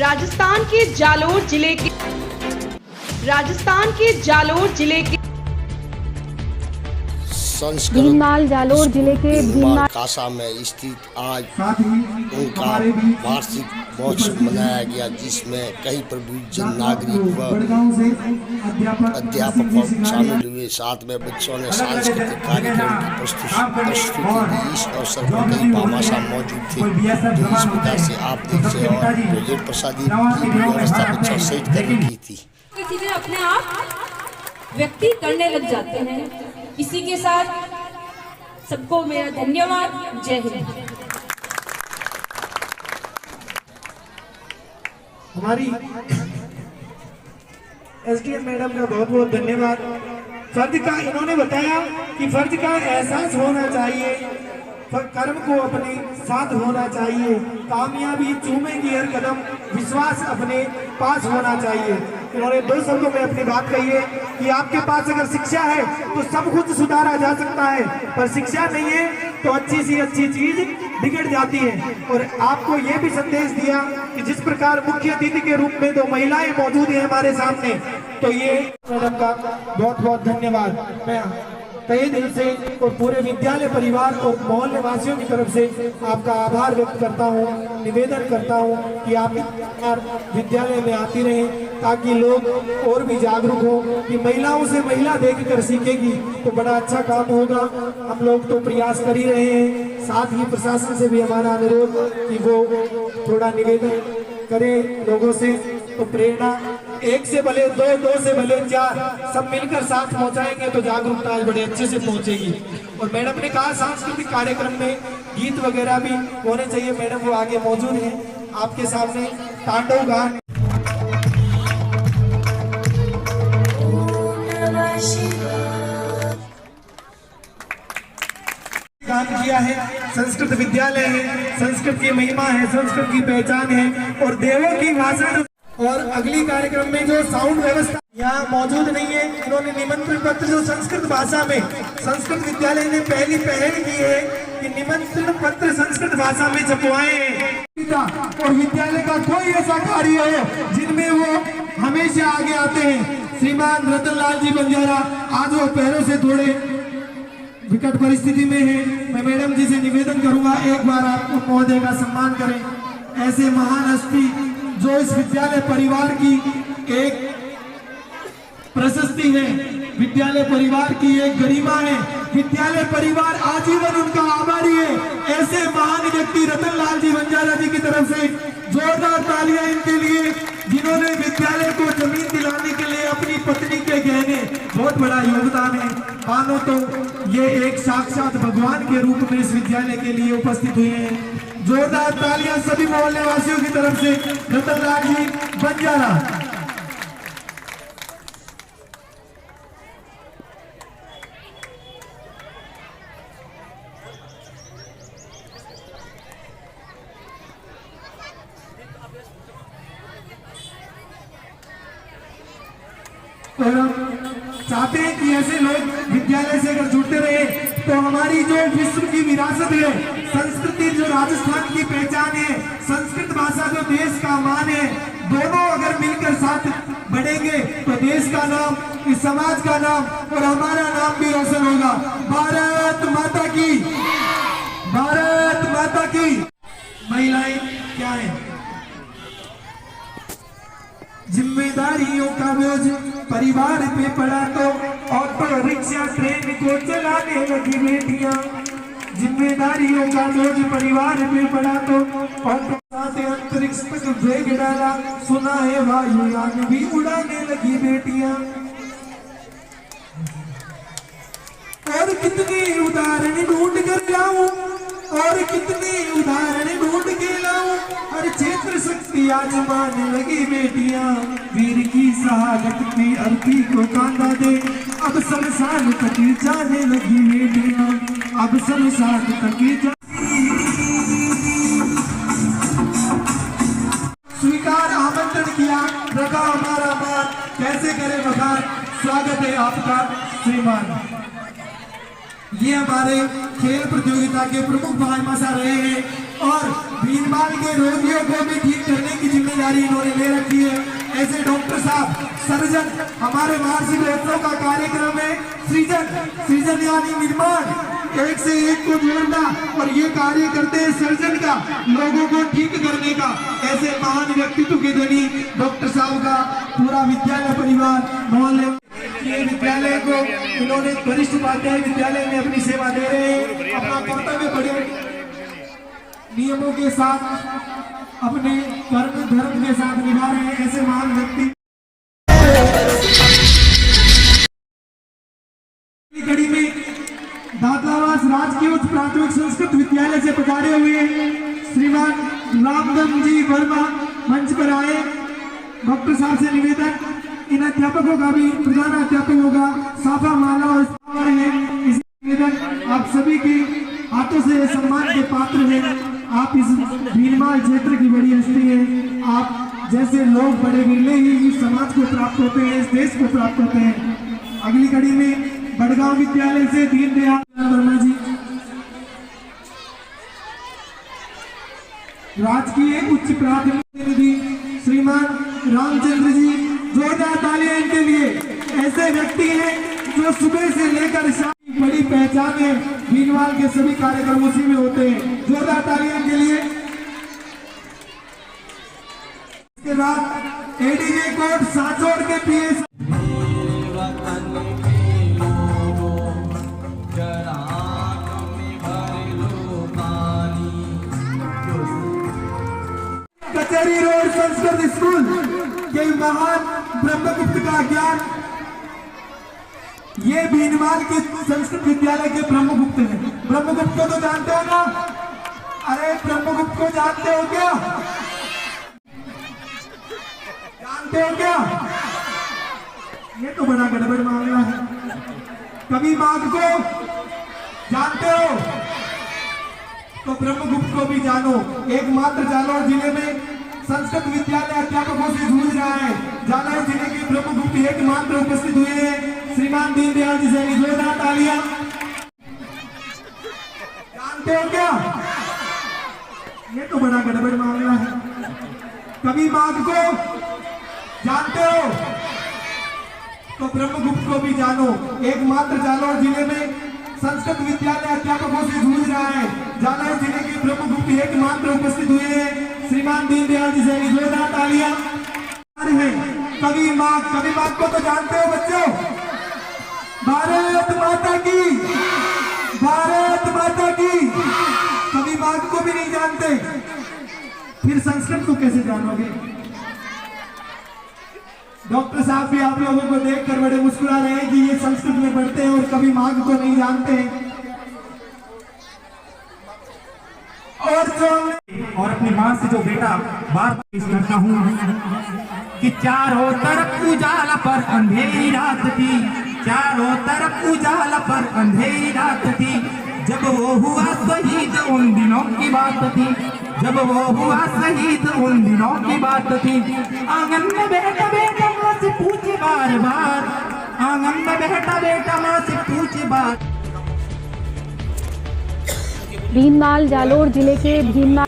राजस्थान के जालोर जिले के भीनमाल जालोर जिले के भीनमाल कासा में स्थित आज उनका वार्षिक महोत्सव मनाया गया, जिसमें कई प्रबुद्ध नागरिक व अध्यापक शामिल हुए। साथ में बच्चों ने सांस्कृतिक कार्यक्रम की प्रस्तुति दी। इस अवसर पर कई भामाशाह मौजूद थे, जो इस प्रकार से आप देखते और प्रोजेक्ट प्रसादी की व्यवस्था बच्चों सहित करने की थी। चीजें अपने आप व्यक्ति करने लग जाते हैं। इसी के साथ सबको मेरा धन्यवाद। जय हिंद। हमारी एसडीएम मैडम का बहुत बहुत धन्यवाद। फर्ज का इन्होंने बताया कि फर्ज का एहसास होना चाहिए, कर्म को अपने साथ होना चाहिए, कामयाबी चूमेगी हर कदम, विश्वास अपने पास होना चाहिए। इन्होंने दो शब्दों में अपनी बात कही है कि आपके पास अगर शिक्षा है तो सब कुछ सुधारा जा सकता है, पर शिक्षा नहीं है तो अच्छी सी अच्छी चीज बिगड़ जाती है। और आपको ये भी संदेश दिया कि जिस प्रकार मुख्य अतिथि के रूप में 2 महिलाएं मौजूद हैं हमारे सामने, तो ये मैडम का बहुत बहुत धन्यवाद मैं तहे दिल से और पूरे विद्यालय परिवार और मोहल्ले वासियों की तरफ से आपका आभार व्यक्त करता हूँ। निवेदन करता हूँ कि आप विद्यालय में आती रहें, ताकि लोग और भी जागरूक हो कि महिलाओं से महिला देखकर सीखेगी तो बड़ा अच्छा काम होगा। हम लोग तो प्रयास कर ही रहे हैं, साथ ही प्रशासन से भी हमारा अनुरोध कि वो थोड़ा निवेदन करें लोगों से, तो प्रेरणा 1 से भले 2, 2 से भले 4 सब मिलकर साथ पहुंचाएंगे तो जागरूकता आज बड़े अच्छे से पहुंचेगी। और मैडम ने कहा सांस्कृतिक कार्यक्रम में गीत वगैरह भी होने चाहिए। मैडम वो आगे मौजूद हैं आपके सामने तांडव गान किया है। संस्कृत विद्यालय है, संस्कृत की महिमा है, संस्कृत की पहचान है और देवों की भाषा। और अगली कार्यक्रम में जो साउंड व्यवस्था यहाँ मौजूद नहीं है, इन्होंने निमंत्रण पत्र जो संस्कृत भाषा में संस्कृत विद्यालय ने पहली पहल की है कि निमंत्रण पत्र संस्कृत भाषा में छपवाए हैं। और विद्यालय का कोई ऐसा कार्य हो जिनमें वो हमेशा आगे आते हैं। श्रीमान रतन लाल जी बंजारा आज वो पैरों से थोड़े विकट परिस्थिति में है। मैं मैडम जी से निवेदन करूंगा एक बार आप महोदय का सम्मान करें। ऐसे महान हस्ती जो इस विद्यालय परिवार की एक प्रशस्ति है, विद्यालय परिवार की एक गरिमा है, विद्यालय परिवार आजीवन उनका आभारी है। ऐसे महान व्यक्ति रतन लाल जी बंजारा जी की तरफ से जोरदार तालियां इनके लिए, जिन्होंने विद्यालय को जमीन दिलाने के लिए अपनी पत्नी के गहने बहुत बड़ा योगदान है। मानो तो ये एक साक्षात भगवान के रूप में इस विद्यालय के लिए उपस्थित हुए हैं। जोरदार तालियां सभी मोहल्ले वासियों की तरफ से रतन लाल जी बंजारा। और हम चाहते हैं कि ऐसे लोग विद्यालय से अगर जुड़ते रहे तो हमारी जो विश्व की विरासत है, संस्कृति जो राजस्थान की पहचान है, संस्कृत भाषा जो देश का मान है, दोनों अगर मिलकर साथ बढ़ेंगे तो देश का नाम, इस समाज का नाम और हमारा नाम भी रोशन होगा। भारत माता की, भारत माता की। महिलाएं क्या है? जिम्मेदारियों का बोझ परिवार पे पड़ा तो ऑटो रिक्शा ट्रेन को चलाने लगी बेटियां। जिम्मेदारियों का बोझ परिवार पे पड़ा तो ऑटो से अंतरिक्ष तक वेग डाला, सुना है वायुयान भी उड़ाने लगी बेटियां। और कितने उदाहरण ढूंढ कर लाऊं, और कितने उदाहरण ढूंढ के लाऊं, हर क्षेत्र शक्ति आजमाने लगी बेटियां। वीर की शहादत की अर्थी को कांधा दे, अब शमशान तक जाने लगी बेटियां, अब शमशान तक स्वीकार आमंत्रण किया, रखा हमारा मान, कैसे करे बखान। स्वागत है आपका श्रीमान। ये हमारे खेल प्रतियोगिता के प्रमुख भाईमाशा रहे हैं और भीनमाल के रोगियों को भी ठीक करने की जिम्मेदारी जिम्मेदारी इन्होंने ले रखी है। ऐसे डॉक्टर साहब सर्जन, हमारे वार्षिक महोत्सव का कार्यक्रम है सृजन यानी निर्माण, एक से एक को जोड़ना, और ये कार्य करते हैं सर्जन का, लोगों को ठीक करने का। ऐसे महान व्यक्तित्व के धनी डॉक्टर साहब का पूरा विद्यालय परिवार मोहल्ले ये विद्यालय को इन्होंने वरिष्ठ उपाध्याय विद्यालय में अपनी सेवा दे रहे हैं। अपना कर्तव्य बड़े नियमों के साथ अपने कर्म धर्म के साथ निभा रहे हैं। ऐसे महान व्यक्ति कड़ी में दातावास राजकीय उच्च प्राथमिक संस्कृत विद्यालय से पधारे हुए श्रीमान रामधन जी वर्मा मंच पर आए। डॉक्टर साहब से निवेदन, इन अध्यापकों का भी, प्रधान अध्यापकों का साफा माला और है। इस निवेदन आप सभी के हाथों से सम्मान के पात्र हैं। आप इस भीलमाल क्षेत्र की बड़ी हस्ती है। आप जैसे लोग बड़े मिलने ही इस समाज को प्राप्त होते हैं, इस देश को प्राप्त होते हैं। अगली कड़ी में बड़गांव विद्यालय से दीनदयाल वर्मा जी, राजकीय उच्च प्राथमिक निधि श्रीमान रामचंद्र जी, जोरदार तालियां इनके लिए। ऐसे व्यक्ति हैं जो सुबह से लेकर शाम की बड़ी पहचान है, भीलवाल के सभी कार्यक्रम उसी में होते हैं। जोरदार तालियां इनके लिए। इसके बाद एडीजे कोट सांचौर के पीएस कचहरी रोड संस्कृत स्कूल के महान ब्रह्मगुप्त का ज्ञान, ये भीलवाल के संस्कृत विद्यालय के ब्रह्मगुप्त हैं। ब्रह्मगुप्त को तो जानते हो ना? अरे ब्रह्मगुप्त को जानते हो क्या? जानते हो क्या? ये तो बड़ा गड़बड़ मामला है। कवि माघ को जानते हो तो ब्रह्मगुप्त को भी जानो। एकमात्र जालौर जिले में संस्कृत विद्यालय अध्यापकों से जूझ रहा है। जालौर जिले के ब्रह्मगुप्त एकमात्र उपस्थित हुए हैं श्रीमान दीनदयाल जी से। जोरदार तालियां। जानते हो क्या? ये तो बड़ा गड़बड़ मामला है। कवि माघ को जानते हो तो ब्रह्मगुप्त को भी जानो। एकमात्र जालौर जिले में संस्कृत विद्यालय अध्यापकों से जूझ रहा है। जालौर जिले के ब्रह्मगुप्त एकमात्र उपस्थित हुए हैं श्रीमान दीनदयाल जी से। जोरदार तालियां। कवि माघ को तो जानते हो बच्चों? भारत माता की, भारत माता की। कवि माघ को भी नहीं जानते, फिर संस्कृत को कैसे जानोगे? डॉक्टर साहब भी आप लोगों को देखकर बड़े मुस्कुरा रहे हैं कि ये संस्कृत में पढ़ते हैं और कभी माघ को नहीं जानते हैं। और अपनी मां से जो बेटा बार पेश करता हूँ कि चारों तरफ उजाला पर अंधेरी रात थी, चारों तरफ उजाला पर अंधेरी रात थी, जब वो हुआ शहीद उन दिनों की बात थी, जब वो हुआ शहीद उन दिनों की बात थी। आंगन में बैठा बेटा माँ से पूछे बार बार, आंगन में बैठा बेटा माँ से पूछे बार। भीलमाल जालोर जिले के भीलमाल